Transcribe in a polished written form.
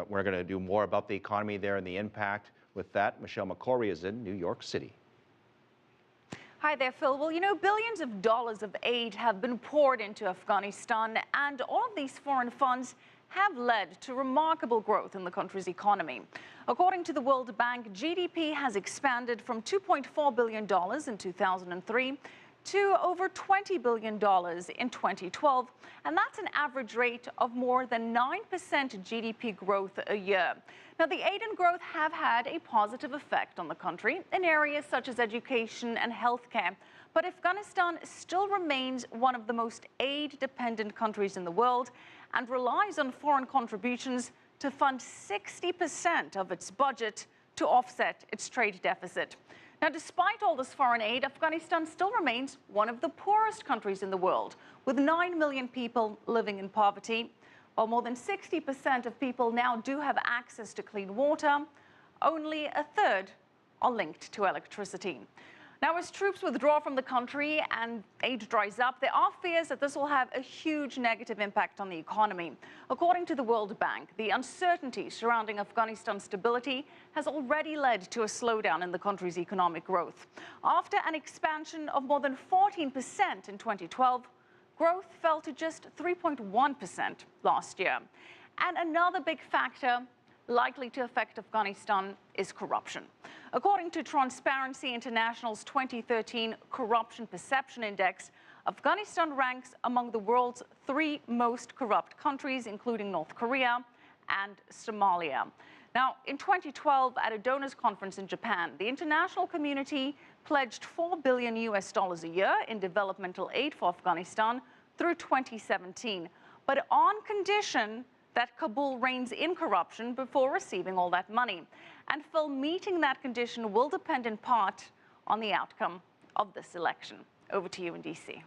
We're going to do more about the economy there and the impact. With that, Michelle Markori is in New York City. Hi there, Phil. Well, you know, billions of dollars of aid have been poured into Afghanistan, and all of these foreign funds have led to remarkable growth in the country's economy. According to the World Bank, GDP has expanded from $2.4 billion in 2003 to over $20 billion in 2012, and that's an average rate of more than 9% GDP growth a year. Now, the aid and growth have had a positive effect on the country in areas such as education and healthcare, but Afghanistan still remains one of the most aid-dependent countries in the world and relies on foreign contributions to fund 60% of its budget to offset its trade deficit. Now, despite all this foreign aid, Afghanistan still remains one of the poorest countries in the world, with 9 million people living in poverty. While more than 60% of people now do have access to clean water, only a third are linked to electricity. Now, as troops withdraw from the country and aid dries up, there are fears that this will have a huge negative impact on the economy. According to the World Bank, the uncertainty surrounding Afghanistan's stability has already led to a slowdown in the country's economic growth. After an expansion of more than 14% in 2012, growth fell to just 3.1% last year. And another big factor likely to affect Afghanistan is corruption. According to Transparency International's 2013 Corruption Perception Index, Afghanistan ranks among the world's 3 most corrupt countries, including North Korea and Somalia. Now, in 2012, at a donors conference in Japan, the international community pledged $4 billion a year in developmental aid for Afghanistan through 2017, but on condition that Kabul reins in corruption before receiving all that money. And Phil, meeting that condition will depend in part on the outcome of this election. Over to you in DC.